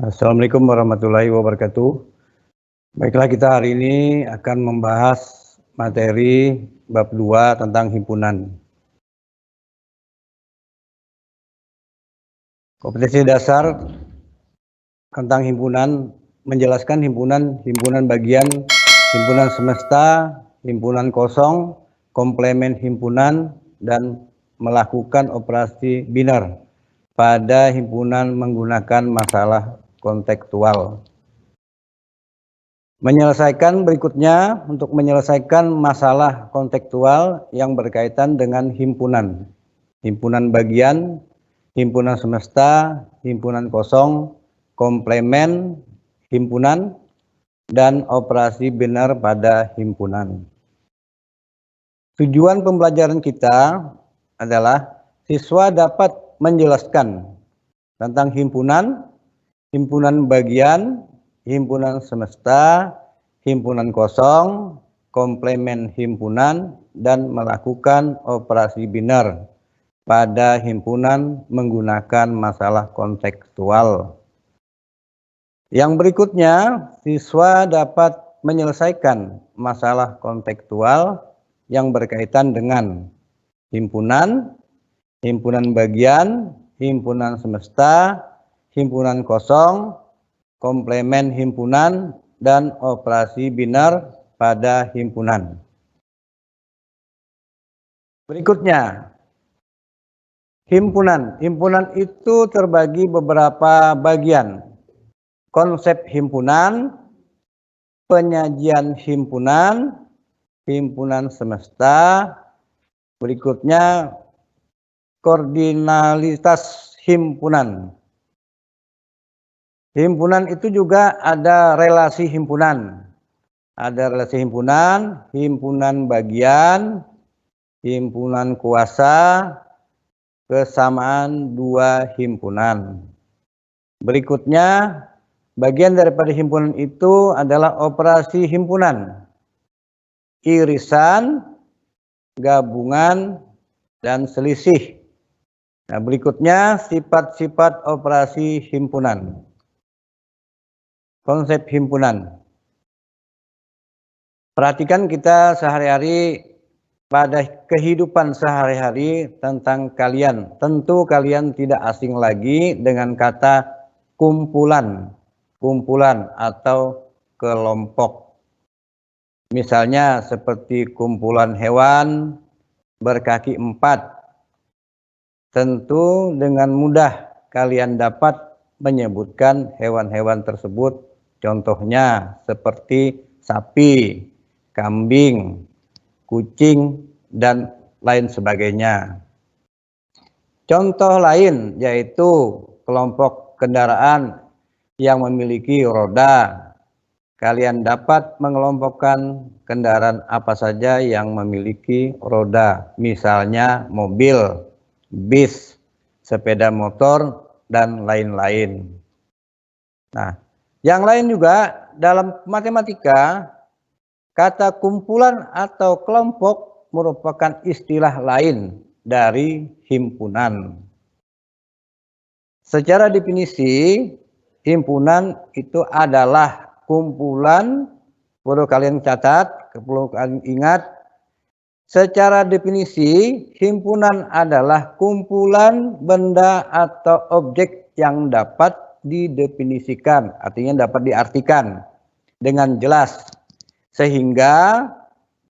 Assalamualaikum warahmatullahi wabarakatuh. Baiklah, kita hari ini akan membahas materi bab 2 tentang himpunan. Kompetensi dasar tentang himpunan menjelaskan himpunan bagian, himpunan semesta, himpunan kosong, komplemen himpunan, dan melakukan operasi biner pada himpunan menggunakan masalah kontekstual. Berikutnya untuk menyelesaikan masalah kontekstual yang berkaitan dengan himpunan. Himpunan bagian, himpunan semesta, himpunan kosong, komplemen himpunan, dan operasi biner pada himpunan. Tujuan pembelajaran kita adalah siswa dapat menjelaskan tentang himpunan, himpunan bagian, himpunan semesta, himpunan kosong, komplemen himpunan, dan melakukan operasi biner pada himpunan menggunakan masalah kontekstual. Yang berikutnya, siswa dapat menyelesaikan masalah kontekstual yang berkaitan dengan himpunan, himpunan bagian, himpunan semesta, himpunan kosong, komplemen himpunan, dan operasi biner pada himpunan. Berikutnya, himpunan. Himpunan itu terbagi beberapa bagian. Konsep himpunan, penyajian himpunan, himpunan semesta, berikutnya koordinalitas himpunan. Himpunan itu juga ada relasi himpunan. Ada relasi himpunan, himpunan bagian, himpunan kuasa, kesamaan dua himpunan. Berikutnya, bagian daripada himpunan itu adalah operasi himpunan, irisan, gabungan, dan selisih. Nah, berikutnya sifat-sifat operasi himpunan. Konsep himpunan. Perhatikan kita sehari-hari pada kehidupan sehari-hari tentang kalian. Tentu kalian tidak asing lagi dengan kata kumpulan, kumpulan atau kelompok. Misalnya seperti kumpulan hewan berkaki 4. Tentu dengan mudah kalian dapat menyebutkan hewan-hewan tersebut. Contohnya seperti sapi, kambing, kucing, dan lain sebagainya. Contoh lain yaitu kelompok kendaraan yang memiliki roda. Kalian dapat mengelompokkan kendaraan apa saja yang memiliki roda. Misalnya mobil, bis, sepeda motor, dan lain-lain. Nah, yang lain juga dalam matematika, kata kumpulan atau kelompok merupakan istilah lain dari himpunan. Secara definisi, himpunan itu adalah kumpulan, perlu kalian catat, perlu kalian ingat. Secara definisi, himpunan adalah kumpulan benda atau objek yang dapat didefinisikan, artinya dapat diartikan dengan jelas, sehingga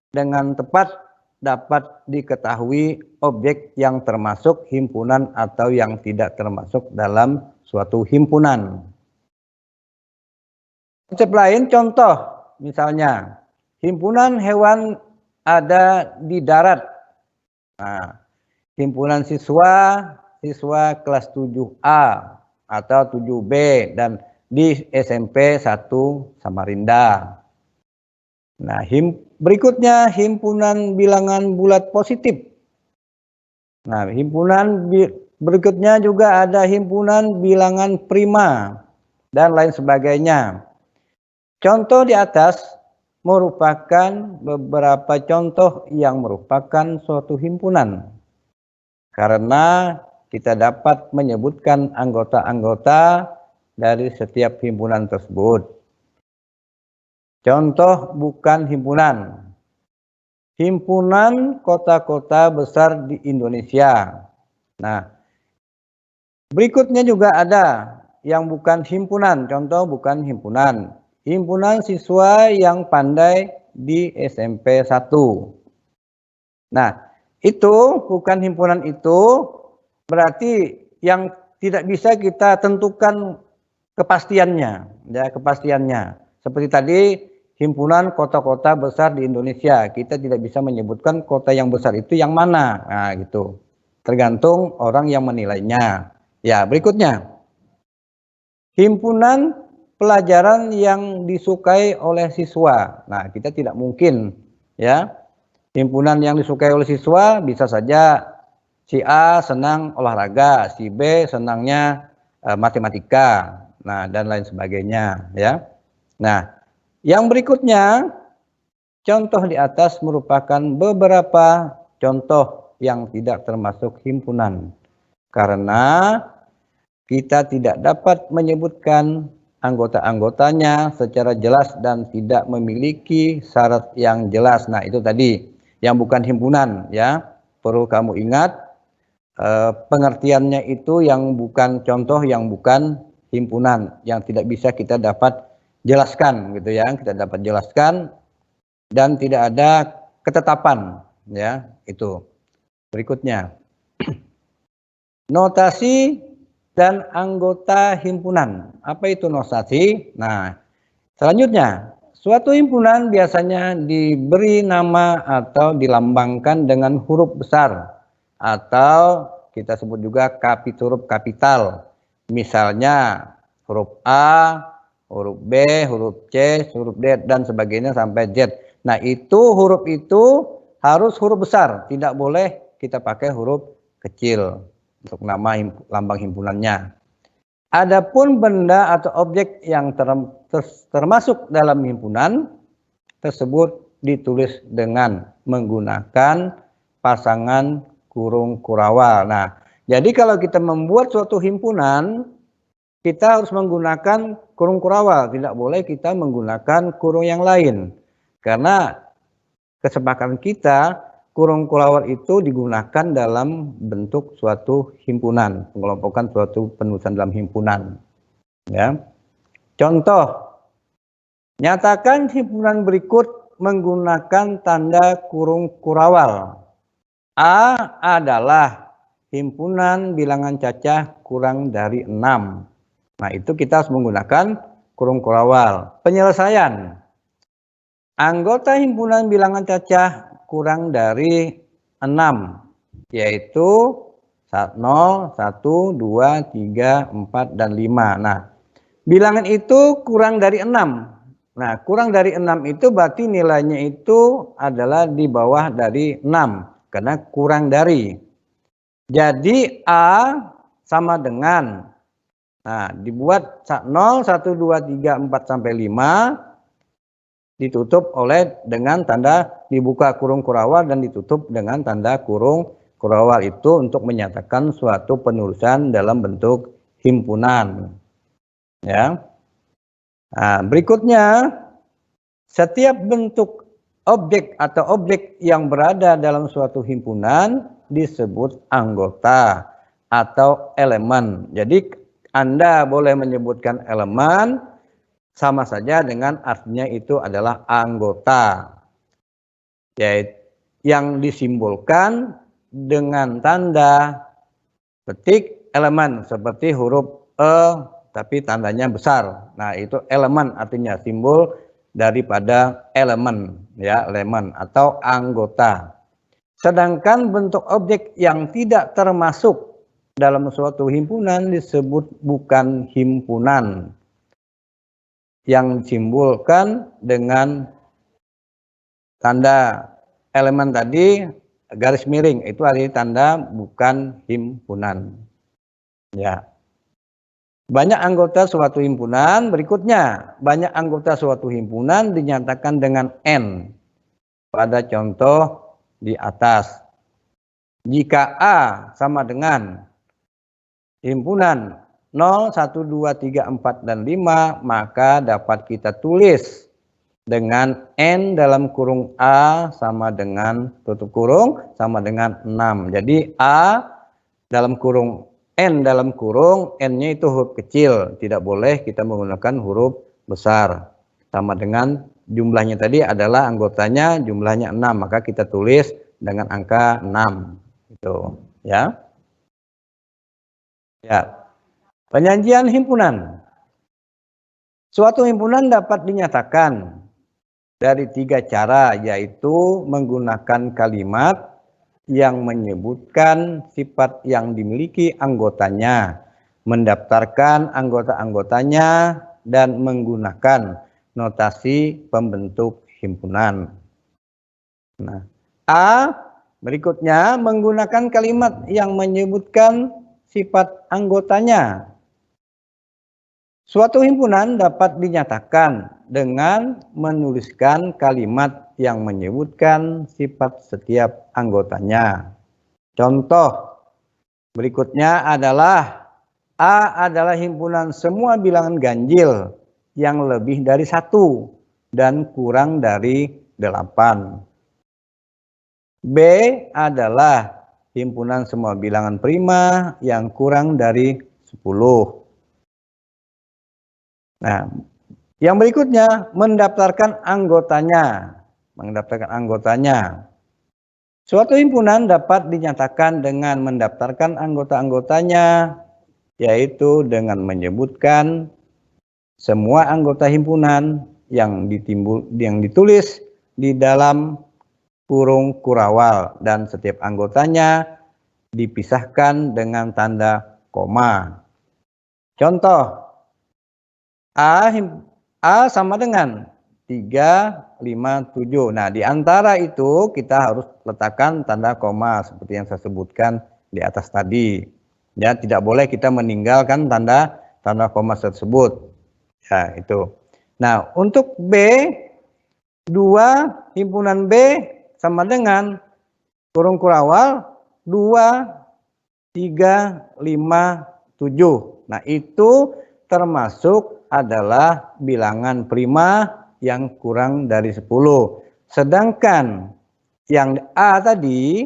dengan tepat dapat diketahui objek yang termasuk himpunan atau yang tidak termasuk dalam suatu himpunan. Konsep lain, contoh, misalnya himpunan hewan ada di darat. Nah, himpunan siswa kelas 7A atau 7B dan di SMP 1 Samarinda. Nah, berikutnya himpunan bilangan bulat positif. Nah, himpunan berikutnya juga ada himpunan bilangan prima dan lain sebagainya. Contoh di atas merupakan beberapa contoh yang merupakan suatu himpunan. Karena kita dapat menyebutkan anggota-anggota dari setiap himpunan tersebut. Contoh bukan himpunan. Himpunan kota-kota besar di Indonesia. Nah, berikutnya juga ada yang bukan himpunan. Contoh bukan himpunan. Himpunan siswa yang pandai di SMP 1. Nah, itu bukan himpunan itu berarti yang tidak bisa kita tentukan kepastiannya, ya kepastiannya. Seperti tadi himpunan kota-kota besar di Indonesia, kita tidak bisa menyebutkan kota yang besar itu yang mana, nah gitu. Tergantung orang yang menilainya. Ya berikutnya, himpunan pelajaran yang disukai oleh siswa. Nah kita tidak mungkin, ya. Himpunan yang disukai oleh siswa bisa saja si A senang olahraga, si B senangnya matematika, nah dan lain sebagainya, ya. Nah, yang berikutnya contoh di atas merupakan beberapa contoh yang tidak termasuk himpunan karena kita tidak dapat menyebutkan anggota-anggotanya secara jelas dan tidak memiliki syarat yang jelas. Nah, itu tadi yang bukan himpunan, ya. Perlu kamu ingat pengertiannya itu yang bukan contoh, yang bukan himpunan, yang tidak bisa kita dapat jelaskan gitu ya, kita dapat jelaskan dan tidak ada ketetapan, ya. Itu. Berikutnya. Notasi dan anggota himpunan. Apa itu notasi? Nah, selanjutnya, suatu himpunan biasanya diberi nama atau dilambangkan dengan huruf besar atau kita sebut juga huruf kapital. Misalnya huruf A, huruf B, huruf C, huruf D dan sebagainya sampai Z. Nah, huruf itu harus huruf besar, tidak boleh kita pakai huruf kecil untuk nama lambang himpunannya. Adapun benda atau objek yang termasuk dalam himpunan tersebut ditulis dengan menggunakan pasangan kurung kurawal. Nah, jadi kalau kita membuat suatu himpunan, kita harus menggunakan kurung kurawal, tidak boleh kita menggunakan kurung yang lain. Karena kesepakatan kita, kurung kurawal itu digunakan dalam bentuk suatu himpunan, pengelompokan suatu penulisan dalam himpunan. Ya. Contoh, nyatakan himpunan berikut menggunakan tanda kurung kurawal. A adalah himpunan bilangan cacah kurang dari 6. Nah, itu kita harus menggunakan kurung kurawal. Penyelesaian. Anggota himpunan bilangan cacah kurang dari 6, yaitu 0, 1, 2, 3, 4, dan 5. Nah, bilangan itu kurang dari 6. Nah, kurang dari 6 itu berarti nilainya itu adalah di bawah dari 6, karena kurang dari. Jadi A sama dengan, nah dibuat 0, 1, 2, 3, 4, sampai 5, ditutup dengan tanda dibuka kurung kurawal dan ditutup dengan tanda kurung kurawal itu untuk menyatakan suatu penulisan dalam bentuk himpunan. Ya. Nah, berikutnya, setiap bentuk objek atau objek yang berada dalam suatu himpunan disebut anggota atau elemen. Jadi Anda boleh menyebutkan elemen sama saja dengan artinya itu adalah anggota, yaitu yang disimbolkan dengan tanda petik elemen seperti huruf E tapi tandanya besar. Nah, itu elemen artinya simbol daripada elemen, ya, elemen atau anggota. Sedangkan bentuk objek yang tidak termasuk dalam suatu himpunan disebut bukan himpunan, yang disimbolkan dengan tanda elemen tadi garis miring, itu artinya tanda bukan himpunan. Ya. Banyak anggota suatu himpunan, berikutnya banyak anggota suatu himpunan dinyatakan dengan N pada contoh di atas. Jika A sama dengan himpunan 0, 1, 2, 3, 4, dan 5, maka dapat kita tulis dengan N dalam kurung A sama dengan tutup kurung sama dengan 6. Jadi A dalam kurung N dalam kurung, N-nya itu huruf kecil, tidak boleh kita menggunakan huruf besar. Sama dengan jumlahnya tadi adalah anggotanya jumlahnya 6, maka kita tulis dengan angka 6. Gitu, ya. Ya. Penyajian himpunan. Suatu himpunan dapat dinyatakan dari 3 cara, yaitu menggunakan kalimat yang menyebutkan sifat yang dimiliki anggotanya, mendaftarkan anggota-anggotanya, dan menggunakan notasi pembentuk himpunan. Nah, A berikutnya menggunakan kalimat yang menyebutkan sifat anggotanya. Suatu himpunan dapat dinyatakan dengan menuliskan kalimat yang menyebutkan sifat setiap anggotanya. Contoh berikutnya adalah A adalah himpunan semua bilangan ganjil yang lebih dari 1 dan kurang dari 8. B adalah himpunan semua bilangan prima yang kurang dari 10. Nah, yang berikutnya mendaftarkan anggotanya. Mendaftarkan anggotanya. Suatu himpunan dapat dinyatakan dengan mendaftarkan anggota-anggotanya, yaitu dengan menyebutkan semua anggota himpunan yang ditulis di dalam kurung kurawal dan setiap anggotanya dipisahkan dengan tanda koma. Contoh, A sama dengan 3, 5, 7. Nah, di antara itu kita harus letakkan tanda koma seperti yang saya sebutkan di atas tadi. Ya, tidak boleh kita meninggalkan tanda koma tersebut. Ya, itu. Nah, untuk B, 2 himpunan B sama dengan kurung kurawal 2, 3, 5, 7. Nah, itu termasuk adalah bilangan prima yang kurang dari 10. Sedangkan yang A tadi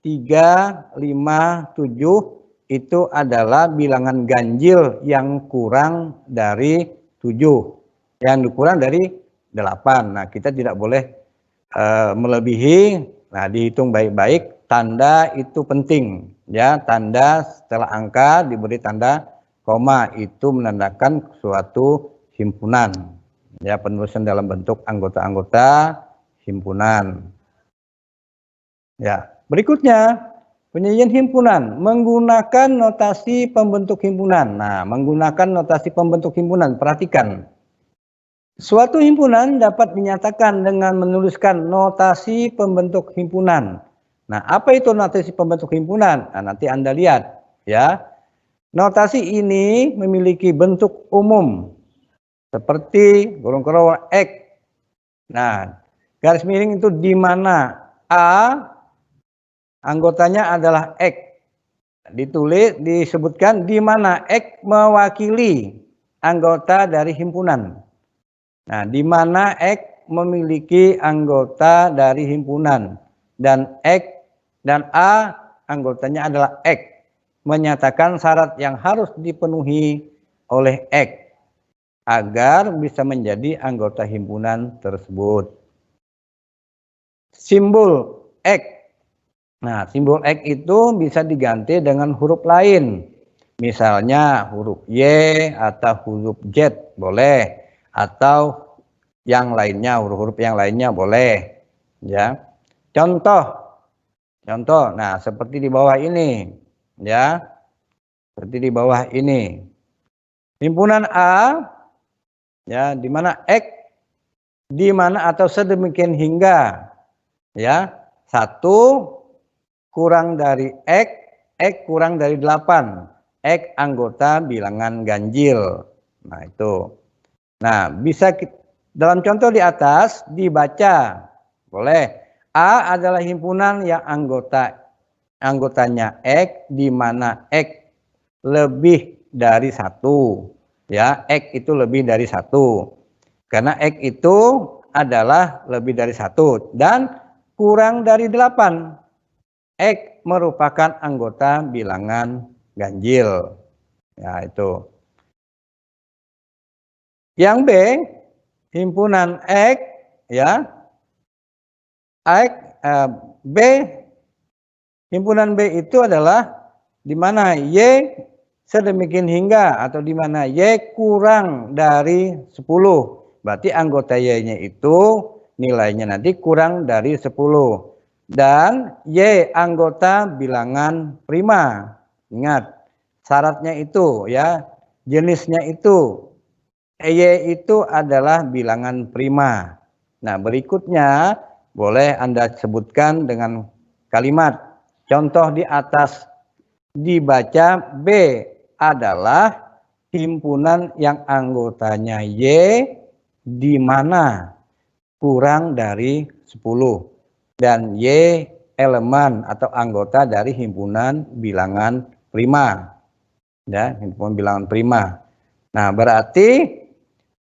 3, 5, 7 itu adalah bilangan ganjil yang kurang dari 7. Yang kurang dari 8. Nah, kita tidak boleh melebihi. Nah, dihitung baik-baik, tanda itu penting. Ya, tanda setelah angka diberi tanda koma, itu menandakan suatu himpunan. Ya, penulisan dalam bentuk anggota-anggota himpunan. Ya, berikutnya penyajian himpunan menggunakan notasi pembentuk himpunan. Nah, menggunakan notasi pembentuk himpunan, perhatikan. Suatu himpunan dapat dinyatakan dengan menuliskan notasi pembentuk himpunan. Nah, apa itu notasi pembentuk himpunan? Nah, nanti Anda lihat, ya. Notasi ini memiliki bentuk umum seperti kurung kurawal X. Nah, garis miring itu di mana A anggotanya adalah X. Disebutkan di mana X mewakili anggota dari himpunan. Nah, di mana X memiliki anggota dari himpunan dan X dan A anggotanya adalah X. Menyatakan syarat yang harus dipenuhi oleh X agar bisa menjadi anggota himpunan tersebut. Simbol X. Nah, simbol X itu bisa diganti dengan huruf lain. Misalnya huruf Y atau huruf Z boleh, atau yang lainnya, huruf-huruf yang lainnya boleh. Ya. Contoh. Nah, seperti di bawah ini. Ya, seperti di bawah ini. Himpunan A, ya, di mana X, di mana atau sedemikian hingga, ya, 1 kurang dari X kurang dari 8, X anggota bilangan ganjil. Nah, itu. Nah, bisa dalam contoh di atas dibaca, boleh. A adalah himpunan yang anggotanya X, di mana X lebih dari 1. Ya, X itu lebih dari 1. Karena X itu adalah lebih dari 1 dan kurang dari 8. X merupakan anggota bilangan ganjil. Ya, itu. Yang B, himpunan X, ya. B, himpunan B itu adalah di mana Y sedemikian hingga atau di mana Y kurang dari 10. Berarti anggota Y-nya itu nilainya nanti kurang dari 10. Dan Y anggota bilangan prima. Ingat, syaratnya itu ya, jenisnya itu. Y itu adalah bilangan prima. Nah, berikutnya boleh Anda sebutkan dengan kalimat. Contoh di atas dibaca B adalah himpunan yang anggotanya Y di mana kurang dari 10 dan Y elemen atau anggota dari himpunan bilangan prima. Ya, himpunan bilangan prima. Nah, berarti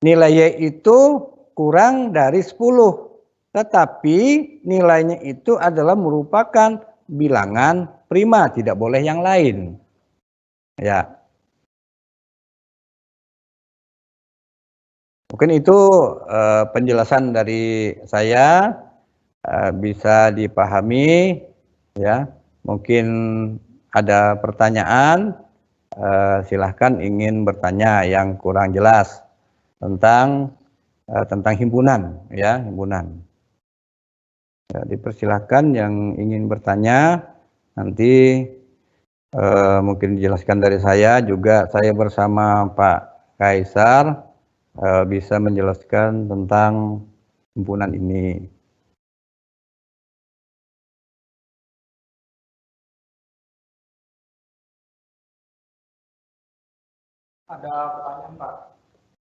nilai Y itu kurang dari 10. Tetapi nilainya itu adalah merupakan bilangan prima, tidak boleh yang lain. Ya. Mungkin itu penjelasan dari saya bisa dipahami ya. Mungkin ada pertanyaan, silahkan ingin bertanya yang kurang jelas tentang himpunan ya, himpunan. Ya, dipersilahkan yang ingin bertanya, nanti mungkin dijelaskan dari saya juga. Saya bersama Pak Kaisar bisa menjelaskan tentang himpunan ini. Ada pertanyaan, Pak.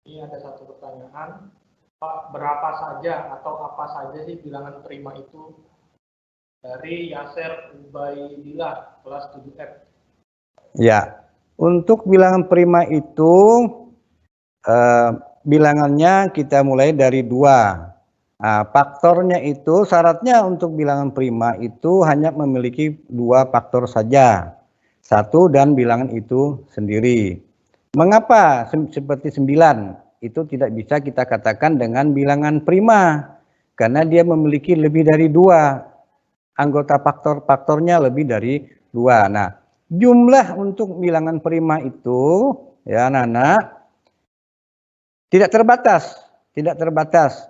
Ini ada satu pertanyaan. Pak, berapa saja atau apa saja sih bilangan prima itu? Dari Yaser Ubaidillah, kelas 7F. Ya, untuk bilangan prima itu bilangannya kita mulai dari 2. Nah, faktornya itu, syaratnya untuk bilangan prima itu hanya memiliki 2 faktor saja. 1 dan bilangan itu sendiri. Mengapa seperti 9 itu tidak bisa kita katakan dengan bilangan prima? Karena dia memiliki lebih dari 2. Anggota faktornya lebih dari 2. Nah, jumlah untuk bilangan prima itu, ya anak-anak, tidak terbatas.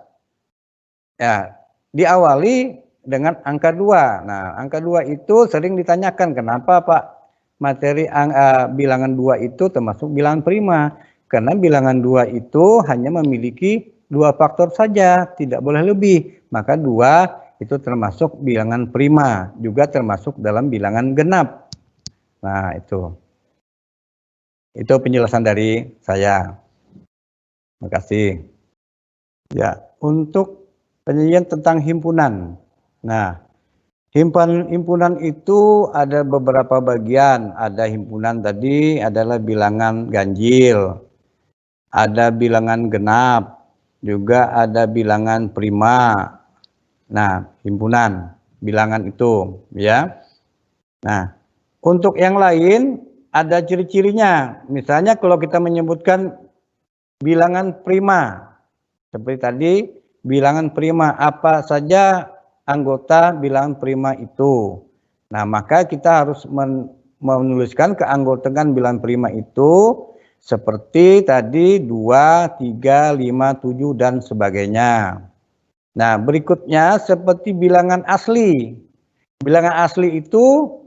Ya, diawali dengan angka 2. Nah, angka 2 itu sering ditanyakan, kenapa Pak materi bilangan 2 itu termasuk bilangan prima? Karena bilangan 2 itu hanya memiliki 2 faktor saja, tidak boleh lebih. Maka 2 itu termasuk bilangan prima, juga termasuk dalam bilangan genap. Nah, itu. Itu penjelasan dari saya. Terima kasih. Ya, untuk penyajian tentang himpunan. Nah, himpunan itu ada beberapa bagian. Ada himpunan tadi adalah bilangan ganjil, ada bilangan genap, juga ada bilangan prima. Nah, himpunan, bilangan itu, ya. Nah, untuk yang lain ada ciri-cirinya. Misalnya kalau kita menyebutkan bilangan prima, seperti tadi, bilangan prima apa saja anggota bilangan prima itu. Nah, maka kita harus menuliskan keanggotaan bilangan prima itu seperti tadi 2, 3, 5, 7 dan sebagainya. Nah, berikutnya seperti bilangan asli. Bilangan asli itu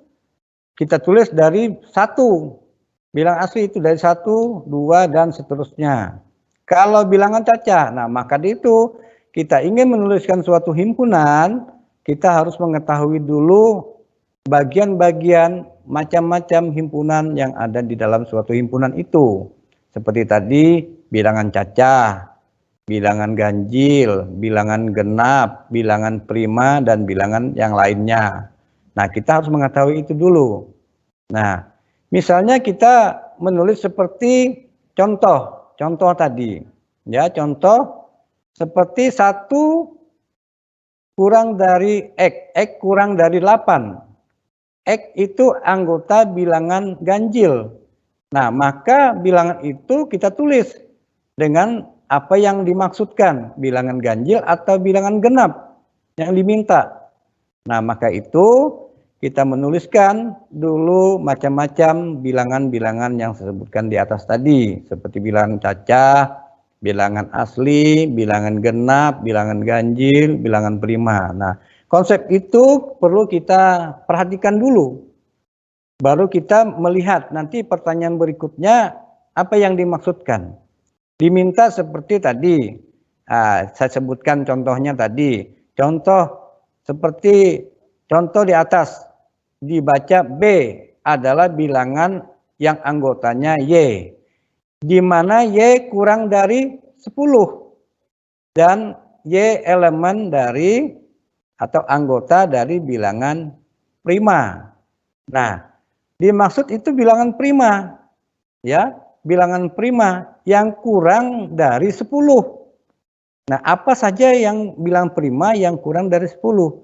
kita tulis dari 1. Bilangan asli itu dari 1, 2 dan seterusnya. Kalau bilangan cacah, nah maka itu kita ingin menuliskan suatu himpunan, kita harus mengetahui dulu bagian-bagian macam-macam himpunan yang ada di dalam suatu himpunan itu. Seperti tadi bilangan cacah, bilangan ganjil, bilangan genap, bilangan prima, dan bilangan yang lainnya. Nah, kita harus mengetahui itu dulu. Nah, misalnya kita menulis seperti contoh tadi. Ya, contoh seperti 1 kurang dari X kurang dari 8. X itu anggota bilangan ganjil. Nah, maka bilangan itu kita tulis dengan apa yang dimaksudkan, bilangan ganjil atau bilangan genap yang diminta. Nah, maka itu kita menuliskan dulu macam-macam bilangan-bilangan yang saya sebutkan di atas tadi, seperti bilangan cacah, bilangan asli, bilangan genap, bilangan ganjil, bilangan prima. Nah, konsep itu perlu kita perhatikan dulu. Baru kita melihat nanti pertanyaan berikutnya apa yang dimaksudkan. Diminta seperti tadi, saya sebutkan contohnya tadi. Contoh seperti contoh di atas, dibaca B adalah bilangan yang anggotanya Y. Di mana Y kurang dari 10 dan Y elemen dari atau anggota dari bilangan prima. Nah, dimaksud itu bilangan prima, ya, bilangan prima yang kurang dari 10. Nah, apa saja yang bilang prima yang kurang dari 10?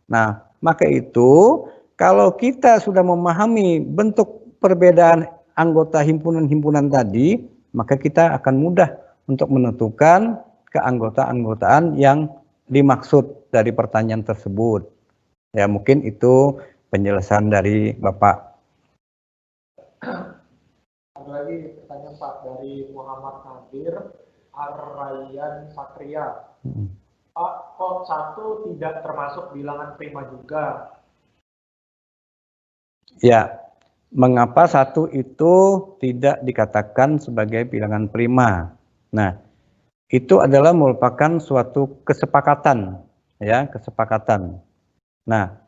Nah, maka itu kalau kita sudah memahami bentuk perbedaan anggota himpunan-himpunan tadi, maka kita akan mudah untuk menentukan keanggotaan yang dimaksud dari pertanyaan tersebut. Ya, mungkin itu penjelasan dari Bapak. Ada lagi pertanyaan Pak dari Muhammad Nadir Ar-Rayyan Satria. Pak, kok 1 tidak termasuk bilangan prima juga? Ya, mengapa 1 itu tidak dikatakan sebagai bilangan prima? Nah, itu adalah merupakan suatu kesepakatan, ya, kesepakatan. Nah,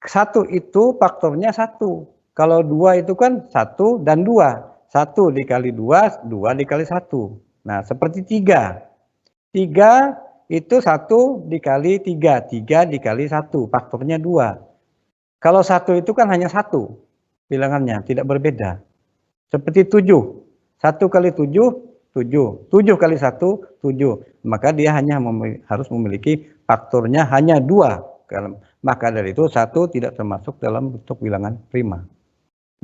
1 itu faktornya 1. Kalau 2 itu kan 1 dan 2. 1 dikali 2, 2 dikali 1. Nah, seperti 3. 3 itu 1 dikali 3, 3 dikali 1, faktornya 2. Kalau 1 itu kan hanya 1 bilangannya, tidak berbeda. Seperti 7, 1 kali 7, 7. 7 kali 1, 7. Maka dia hanya harus memiliki faktornya hanya 2. Maka dari itu 1 tidak termasuk dalam bentuk bilangan prima.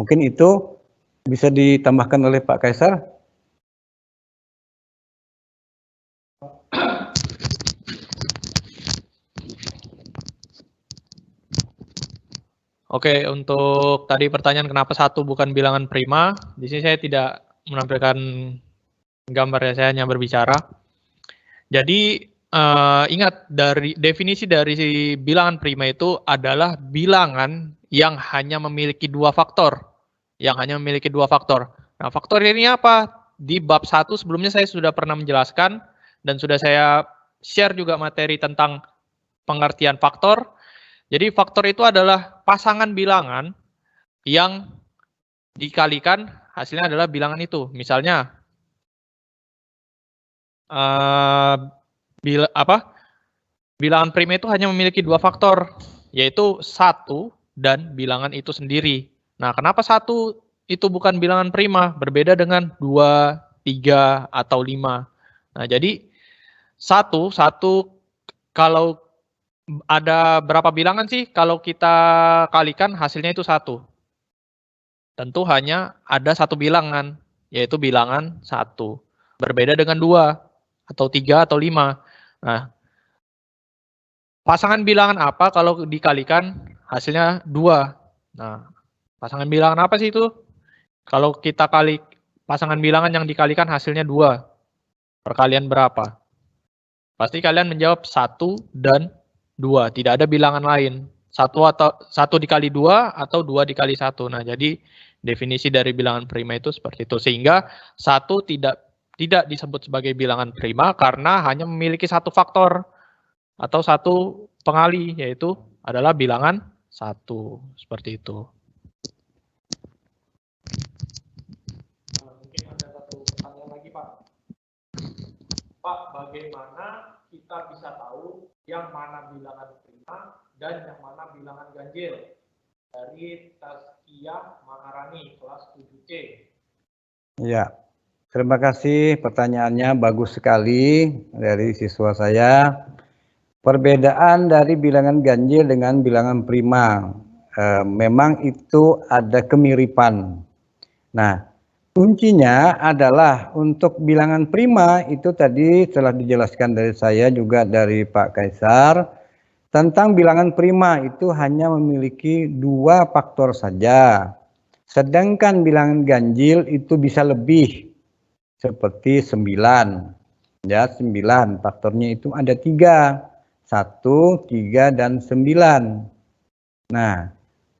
Mungkin itu bisa ditambahkan oleh Pak Kaisar. Oke, untuk tadi pertanyaan kenapa 1 bukan bilangan prima, di sini saya tidak menampilkan gambar ya, saya hanya berbicara. Jadi ingat dari definisi dari bilangan prima itu adalah bilangan yang hanya memiliki 2 faktor. Nah, faktor ini apa? Di bab 1 sebelumnya saya sudah pernah menjelaskan dan sudah saya share juga materi tentang pengertian faktor. Jadi faktor itu adalah pasangan bilangan yang dikalikan hasilnya adalah bilangan itu. Misalnya bilangan prima itu hanya memiliki 2 faktor, yaitu 1 dan bilangan itu sendiri. Nah, kenapa 1 itu bukan bilangan prima, berbeda dengan 2, 3, atau 5. Nah, jadi 1 kalau ada berapa bilangan sih kalau kita kalikan hasilnya itu 1? Tentu hanya ada 1 bilangan, yaitu bilangan 1. Berbeda dengan 2, atau 3, atau 5. Nah, pasangan bilangan apa kalau dikalikan hasilnya 2? Nah, pasangan bilangan apa sih itu? Kalau kita kali pasangan bilangan yang dikalikan hasilnya 2, perkalian berapa? Pasti kalian menjawab 1 dan 2, tidak ada bilangan lain. 1 dikali 2 atau 2 dikali 1. Nah, jadi definisi dari bilangan prima itu seperti itu. Sehingga 1 tidak disebut sebagai bilangan prima karena hanya memiliki 1 faktor atau 1 pengali, yaitu adalah bilangan 1. Seperti itu. Mungkin ada satu pertanyaan lagi, Pak. Pak, bagaimana kita bisa tahu yang mana bilangan prima dan yang mana bilangan ganjil? Dari Tazkiyah Maharani, kelas 7C. Ya, terima kasih pertanyaannya bagus sekali dari siswa saya. Perbedaan dari bilangan ganjil dengan bilangan prima, memang itu ada kemiripan. Nah, kuncinya adalah untuk bilangan prima itu tadi telah dijelaskan dari saya juga dari Pak Kaisar, tentang bilangan prima itu hanya memiliki 2 faktor saja. Sedangkan bilangan ganjil itu bisa lebih, seperti 9. Ya, 9 faktornya itu ada 3. 1, 3, dan 9. Nah,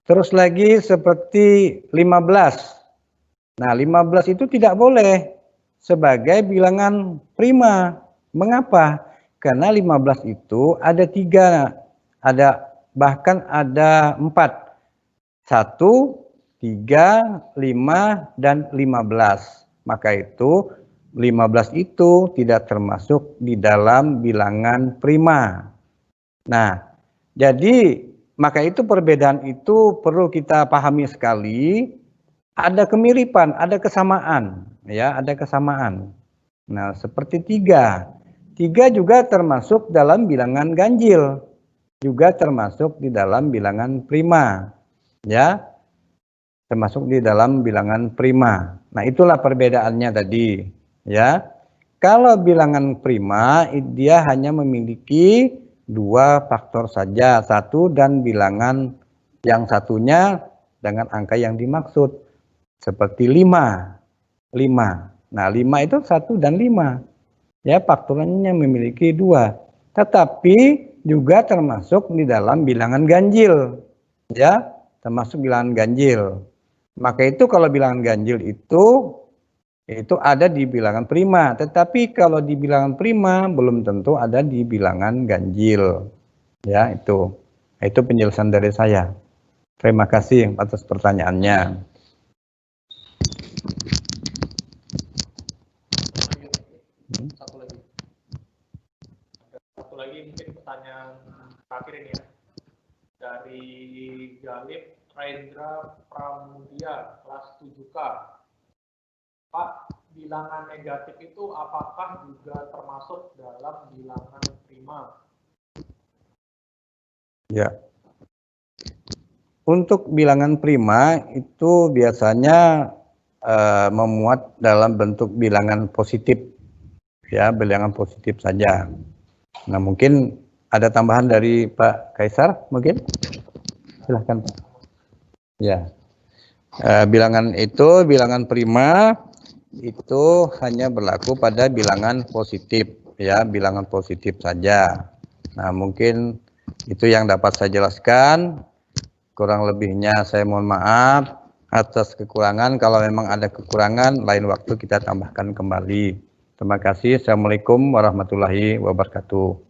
terus lagi seperti 15. Nah, 15 itu tidak boleh sebagai bilangan prima. Mengapa? Karena 15 itu ada 3, bahkan ada 4. 1, 3, 5, dan 15. Maka itu 15 itu tidak termasuk di dalam bilangan prima. Nah, jadi maka itu perbedaan itu perlu kita pahami sekali. Ada kemiripan, ada kesamaan, ya, ada kesamaan. Nah, seperti 3. 3 juga termasuk dalam bilangan ganjil, juga termasuk di dalam bilangan prima, ya, termasuk di dalam bilangan prima. Nah, itulah perbedaannya tadi, ya. Kalau bilangan prima, dia hanya memiliki 2 faktor saja, 1 dan bilangan yang satunya dengan angka yang dimaksud, seperti 5. Nah, 5 itu 1 dan 5. Ya, faktornya memiliki 2. Tetapi juga termasuk di dalam bilangan ganjil. Ya, termasuk bilangan ganjil. Maka itu kalau bilangan ganjil itu ada di bilangan prima, tetapi kalau di bilangan prima belum tentu ada di bilangan ganjil. Ya, itu penjelasan dari saya. Terima kasih atas pertanyaannya. Satu lagi mungkin pertanyaan terakhir ini ya. Dari Galip Rendra Pramudia, kelas 7K. Pak, bilangan negatif itu apakah juga termasuk dalam bilangan prima? Ya. Untuk bilangan prima itu biasanya memuat dalam bentuk bilangan positif. Ya, bilangan positif saja. Nah, mungkin ada tambahan dari Pak Kaisar mungkin? Silahkan Pak. Ya. Bilangan prima itu hanya berlaku pada bilangan positif, ya, bilangan positif saja. Nah, mungkin itu yang dapat saya jelaskan. Kurang lebihnya saya mohon maaf atas kekurangan. Kalau memang ada kekurangan, lain waktu kita tambahkan kembali. Terima kasih. Assalamualaikum warahmatullahi wabarakatuh.